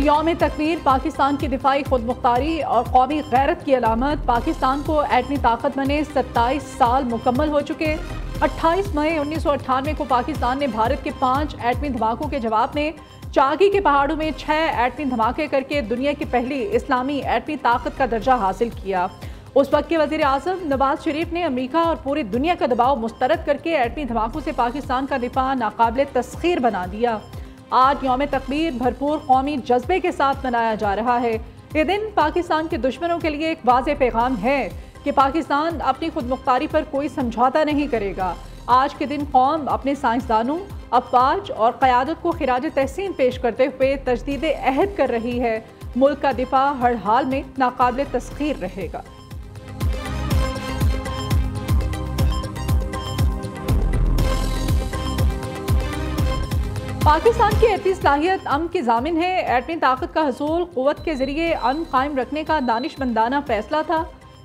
यौम तकबीर पाकिस्तान की दिफाई खुद मुख्तारी और कौमी गैरत की अलामत। पाकिस्तान को एटमी ताकत बने 27 साल मुकम्मल हो चुके। 28 मई 1998 को पाकिस्तान ने भारत के 5 एटमी धमाकों के जवाब में चागी के पहाड़ों में 6 एटमी धमाके करके दुनिया की पहली इस्लामी एटमी ताकत का दर्जा हासिल किया। उस वक्त के वज़ीर आज़म नवाज शरीफ ने अमेरिका और पूरी दुनिया का दबाव मुस्तरद करके एटमी धमाकों से पाकिस्तान का दिफा नाकाबिले तस्खीर बना दिया। आज यौम तकबीर भरपूर कौमी जज्बे के साथ मनाया जा रहा है। ये दिन पाकिस्तान के दुश्मनों के लिए एक वाज़ेह पैगाम है कि पाकिस्तान अपनी खुद मुख्तारी पर कोई समझौता नहीं करेगा। आज के दिन कौम अपने साइंसदानों, अफवाज और क़यादत को खिराज तहसीन पेश करते हुए तजदीद अहद कर रही है। मुल्क का दिफा हर हाल में नाकाबिले तस्खीर रहेगा। पाकिस्तान की एटमी सलाहियत अमन की जामिन है। एटमी ताकत का हसूल क़ुव्वत के जरिए अमन कायम रखने का दानिशमंदाना फैसला था।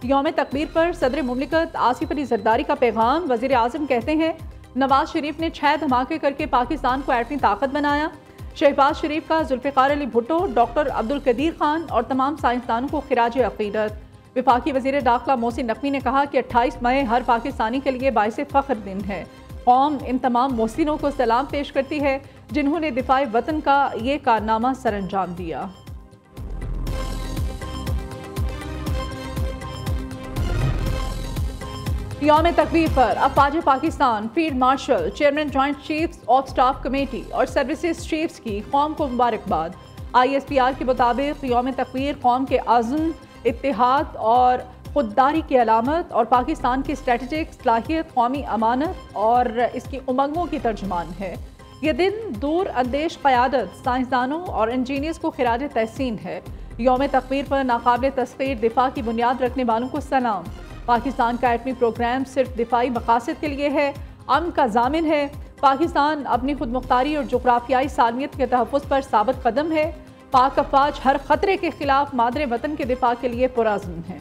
यौम तकबीर पर सदर मुमलिकत आसिफ अली जरदारी का पैगाम। वज़ीर आज़म कहते हैं, नवाज शरीफ ने 6 धमाके करके पाकिस्तान को एटमी ताकत बनाया। शहबाज शरीफ का जुल्फ़िकार अली भुट्टो, डॉक्टर अब्दुल कदीर खान और तमाम साइंसदानों को खिराज अक़ीदत। वफाकी वज़ीर दाखिला मोहसिन नकवी ने कहा कि 28 मई हर पाकिस्तानी के लिए बाइसे फ़ख्र दिन है। कौम इन तमाम मोहसिनों को सलाम पेश करती है जिन्होंने दिफाए वतन का ये कारनामा सरअंजाम दिया। यौम तकबीर पर अफवाज Pakistan, field marshal, chairman joint chiefs of staff committee और सर्विसेज चीफ्स की कौम को मुबारकबाद। ISPR के मुताबिक यौम तकबीर कौम के अज़्म, इत्तेहाद और खुददारी की अलामत और पाकिस्तान की स्ट्रेटजिक सलाहियत, कौमी अमानत और इसकी उमंगों की तर्जुमान है। यह दिन दूर अंदेश क़यादत, साइंसदानों और इंजीनियर्स को खिराज तहसीन है। यौम तकबीर पर नाकाबिले तस्खीर दिफा की बुनियाद रखने वालों को सलाम। पाकिस्तान का एटमी प्रोग्राम सिर्फ दिफाई मकासद के लिए है, अमन का जामिन है। पाकिस्तान अपनी खुद मुख्तारी और जोग्राफियाई सालमियत के तहफ़्फ़ुज़ पर साबित कदम है। पाक अफवाज हर खतरे के खिलाफ मादरे वतन के दिफा के लिए पुरअज़्म है।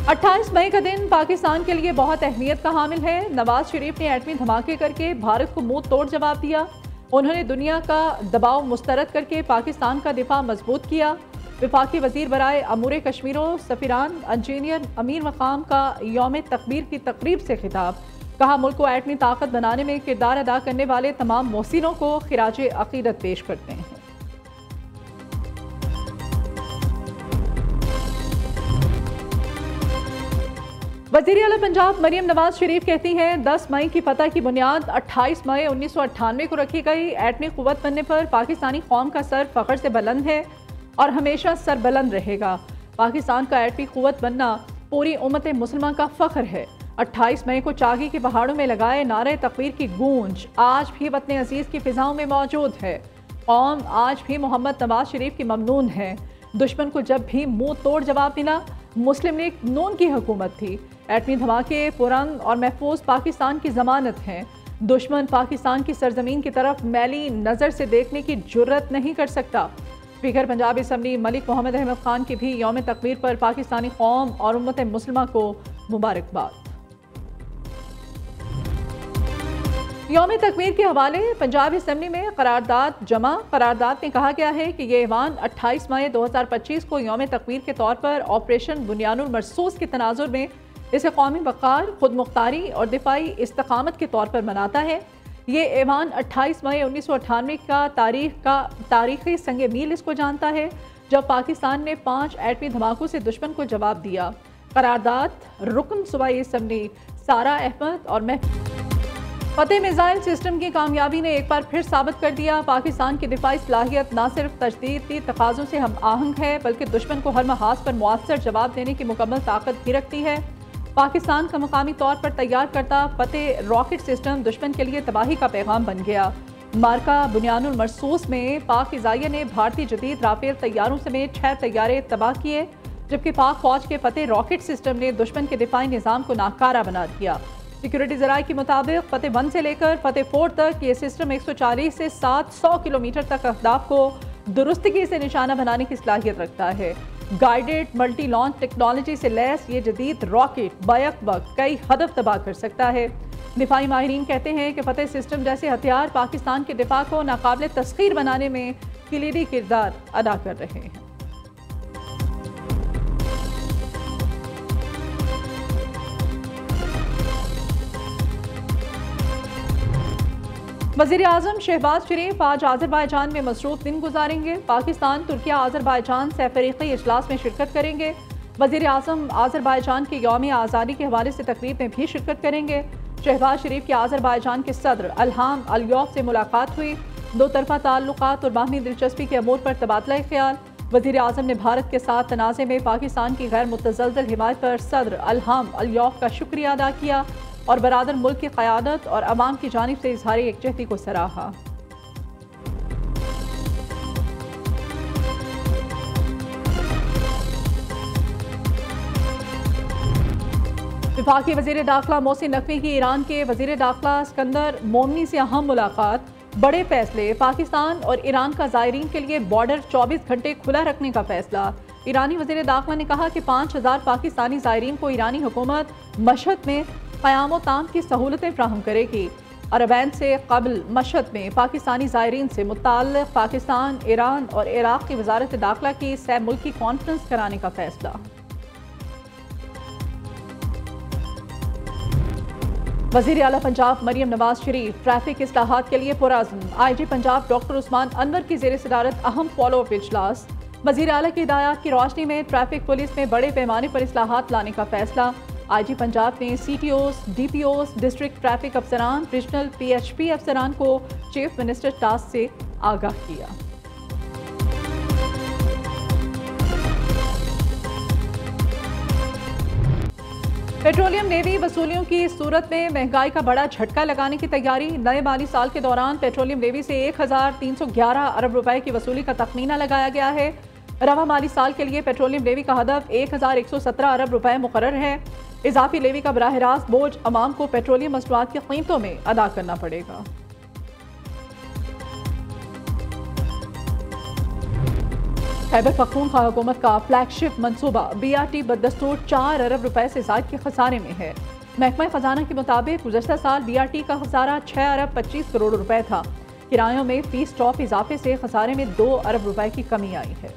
28 मई का दिन पाकिस्तान के लिए बहुत अहमियत का हामिल है। नवाज शरीफ ने एटमी धमाके करके भारत को मुंह तोड़ जवाब दिया। उन्होंने दुनिया का दबाव मुस्तरद करके पाकिस्तान का दिफा मजबूत किया। वफाकी वज़ीर बराए अमूर कश्मीरों, सफ़ीरान, इंजीनियर, अमीर मकाम का यौम तकबीर की तकरीब से खिताब। कहा, मुल्क को एटमी ताकत बनाने में किरदार अदा करने वाले तमाम मोहसिनों को खिराज अक़ीदत पेश करते हैं। वज़ीर आला पंजाब मरियम नवाज शरीफ कहती हैं, 10 मई की फतह की बुनियाद 28 मई 1998 को रखी गई। एटमी क़ुव्वत बनने पर पाकिस्तानी कौम का सर फ़ख्र से बुलंद है और हमेशा सर बुलंद रहेगा। पाकिस्तान का एटमी क़ुव्वत बनना पूरी उम्मत मुस्लिमा का फ़ख्र है। 28 मई को चागी के पहाड़ों में लगाए नारे तकबीर की गूंज आज भी वतन अजीज़ की फ़िज़ाओं में मौजूद है। कौम आज भी मोहम्मद नवाज शरीफ की ममनून है। दुश्मन को जब भी मुँह तोड़ जवाब मिला, मुस्लिम लीग नून की हुकूमत थी। एटमी धमाके पुरअमन और महफूज पाकिस्तान की ज़मानत हैं। दुश्मन पाकिस्तान की सरजमीन की तरफ मैली नज़र से देखने की जुर्रत नहीं कर सकता। स्पीकर पंजाब असम्बली मलिक मोहम्मद अहमद खान की भी यौम तकबीर पर पाकिस्तानी कौम और उम्मत मुस्लिमा को मुबारकबाद। यौम तकबीर के हवाले पंजाब असम्बली में करारदाद जमा। करारदाद में कहा गया है कि ये ऐवान 28 मई 2025 को यौम तकबीर के तौर पर ऑपरेशन बुनियानुल मरसूस के तनाजुर में इसे कौमी वक़ार, खुद मुख्तारी और दिफाई इस्तकामत के तौर पर मनाता है। ये ऐवान 28 मई 1998 का तारीख़ी संगे मील इसको जानता है, जब पाकिस्तान ने 5 एटमी धमाकों से दुश्मन को जवाब दिया। करारदाद रुकन सूबाई असम्बली सारा अहमद और फतेह मिसाइल सिस्टम की कामयाबी ने एक बार फिर साबित कर दिया, पाकिस्तान की दिफाई सलाहियत न सिर्फ तजदीदी तकाज़ों से हम आहंग है, बल्कि दुश्मन को हर महाज पर मुअस्सर जवाब देने की मुकम्मल ताकत भी रखती है। पाकिस्तान का मकामी तौर पर तैयार करता फतेह रॉकेट सिस्टम दुश्मन के लिए तबाही का पैगाम बन गया। मार्का बुनियानुल मरसूस में पाक फ़िज़ाइया ने भारतीय जदीद राफेल तैयारों समेत 6 तैयारे तबाह किए, जबकि पाक फौज के फतेह रॉकेट सिस्टम ने दुश्मन के दिफाई निज़ाम को नाकारा बना दिया। सिक्योरिटी ज़राए के मुताबिक फतेह 1 से लेकर फतेह 4 तक ये सिस्टम 140 से 700 किलोमीटर तक अहदाफ को दुरुस्तगी से निशाना बनाने की सलाहियत रखता है। गाइडेड मल्टी लॉन्च टेक्नोलॉजी से लैस ये जदीद रॉकेट बैक वक्त कई हदफ तबाह कर सकता है। दिफाई माहिरीन कहते हैं कि फतेह सिस्टम जैसे हथियार पाकिस्तान के दिफा को नाकाबिल तस्खीर बनाने में किलीदी किरदार अदा कर रहे हैं। वज़ीर आज़म शहबाज शरीफ आज आज़रबाईजान में मसरूफ दिन गुजारेंगे। पाकिस्तान, तुर्किया, आज़रबाईजान सह-फ़रीक़ी इजलास में शिरकत करेंगे। वज़ीर आज़म आज़रबाईजान के यौम आज़ादी के हवाले से तकरीब में भी शिरकत करेंगे। शहबाज शरीफ की आज़रबाईजान के सदर इल्हाम अलियव से मुलाकात हुई। दो तरफ़ा ताल्लुकात और बाहमी दिलचस्पी के अमूर पर तबादला ख्याल। वज़ीर आज़म ने भारत के साथ तनाज़े में पाकिस्तान की गैर मुतज़लज़ल हिमायत पर सदर इल्हाम अलियव का शुक्रिया अदा किया और बरादर मुल्क की क़यादत और अवाम की जानिब से इज़हार यकजहती को सराहा। वफाकी वज़ीर दाखिला मोहसिन नकवी की ईरान के वज़ीर दाखिला सिकंदर मोमनी से अहम मुलाकात। बड़े फैसले, पाकिस्तान और ईरान का ज़ायरीन के लिए बॉर्डर 24 घंटे खुला रखने का फैसला। ईरानी वज़ीर दाखिला ने कहा कि 5000 पाकिस्तानी ज़ायरीन को ईरानी हुकूमत मशहद में क़याम ताम की सहूलतें फ्राहम करेगी। अरबैन से कबल मशहद में पाकिस्तानी ज़ायरीन से मुताल्लिक़ पाकिस्तान, ईरान और इराक़ की वज़ारत दाखिला की सह मुल्की कॉन्फ्रेंस कराने का फैसला। वज़ीर आला पंजाब मरियम नवाज शरीफ ट्रैफिक इस्लाहात के लिए पुरअज़्म। IG पंजाब डॉक्टर उस्मान अनवर की ज़ेर सदारत अहम फॉलो अप इजलास। वज़ीर आला की हिदायत की रोशनी में ट्रैफिक पुलिस में बड़े पैमाने पर इस्लाहात लाने का फैसला। IG पंजाब ने CTOs, DPOs, डिस्ट्रिक्ट ट्रैफिक अफसरान, रीजनल PHP अफसरान को चीफ मिनिस्टर टास्क से आगाह किया। पेट्रोलियम नेवी वसूलियों की सूरत में महंगाई का बड़ा झटका लगाने की तैयारी। नए माली साल के दौरान पेट्रोलियम नेवी से 1311 अरब रुपए की वसूली का तखमीना लगाया गया है। रवा माली साल के लिए पेट्रोलियम लेवी का हदफ 1117 अरब रुपए मुकर्रर है। इजाफी लेवी का बराह रास्त बोझ अवाम को पेट्रोलियम मसनूआत की कीमतों में अदा करना पड़ेगा। खैबर पख्तूनख्वा हुकूमत का फ्लैगशिप मनसूबा BRT बदस्तूर 4 अरब रुपए से ज़ायद के खसारे में है। महकमा खजाना के मुताबिक गुज़श्ता साल BRT का खसारा 6 अरब 25 करोड़ रुपए था। किरायों में फीस स्टॉप इजाफे से खसारे में 2 अरब रुपए की कमी आई है।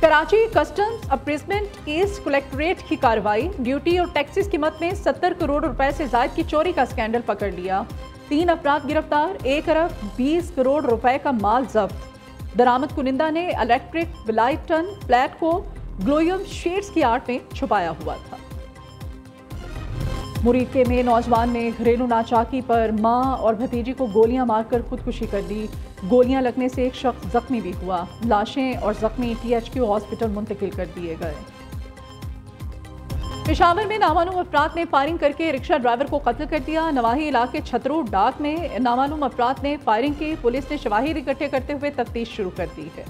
कराची कस्टम्स अप्रेसमेंट ईस्ट कलेक्ट्रेट की कार्रवाई। ड्यूटी और टैक्सेस की मद में 70 करोड़ रुपए से जायद की चोरी का स्कैंडल पकड़ लिया। 3 अफराद गिरफ्तार, 1 अरब 20 करोड़ रुपए का माल जब्त। दरामद कुनिंदा ने इलेक्ट्रिक विलाइटन फ्लैट को ग्लोयम शेड्स की आड़ में छुपाया हुआ था। मुरीदके में नौजवान ने घरेलू नाचाकी पर मां और भतीजी को गोलियां मारकर खुदकुशी कर दी। गोलियां लगने से एक शख्स जख्मी भी हुआ। लाशें और जख्मी THQ हॉस्पिटल मुंतकिल कर दिए गए। पेशावर में नामालूम अफराद ने फायरिंग करके रिक्शा ड्राइवर को कत्ल कर दिया। नवाही इलाके छतरू डाक में नामालूम अफराद ने फायरिंग की। पुलिस ने शवाहिद इकट्ठे करते हुए तफ्तीश शुरू कर दी है।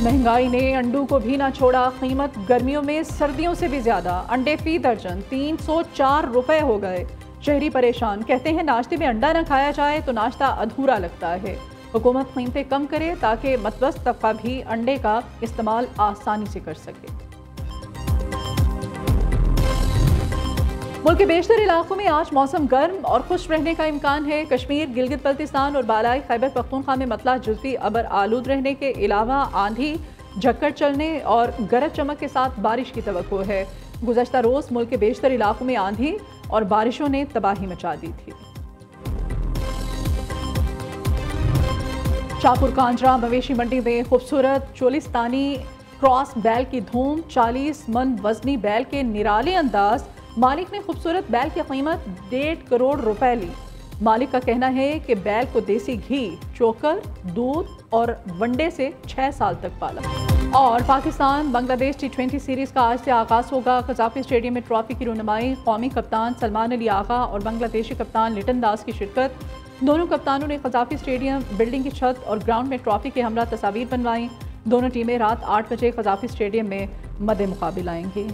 महंगाई ने अंडों को भी ना छोड़ा। कीमत गर्मियों में सर्दियों से भी ज्यादा। अंडे फी दर्जन 304 रुपए हो गए। शहरी परेशान, कहते हैं नाश्ते में अंडा न खाया जाए तो नाश्ता अधूरा लगता है। हुकूमत कीमतें कम करे ताकि मतवस्त तबका भी अंडे का इस्तेमाल आसानी से कर सके। मुल्क के बेशतर इलाकों में आज मौसम गर्म और खुश रहने का इम्कान है। कश्मीर, गिलगित बल्तिस्तान और बालाई खैबर पख्तूनख्वा में मतला जुज़वी अबर आलूद रहने के अलावा आंधी, झक्कड़ चलने और गरज चमक के साथ बारिश की तवक्को है। गुज़श्ता रोज मुल्क के बेशतर इलाकों में आंधी और बारिशों ने तबाही मचा दी थी। शाहपुर कांजरा मवेशी मंडी में खूबसूरत चोलिस्तानी क्रॉस बैल की धूम। 40 मन वजनी बैल के निराले अंदाज। मालिक ने खूबसूरत बैल की कीमत 1.5 करोड़ रुपए ली। मालिक का कहना है कि बैल को देसी घी, चोकर, दूध और वनडे से 6 साल तक पाला। और पाकिस्तान बांग्लादेश T20 सीरीज का आज से आगाज होगा। कजाफी स्टेडियम में ट्रॉफी की रुनमाई। कौमी कप्तान सलमान अली आगा और बांग्लादेशी कप्तान लिटन दास की शिरकत। दोनों कप्तानों ने कजाफी स्टेडियम, बिल्डिंग की छत और ग्राउंड में ट्रॉफी के हमरा तस्वीर बनवाई। दोनों टीमें रात 8 बजे कजाफी स्टेडियम में मद्दे मुकाबिल आएंगी।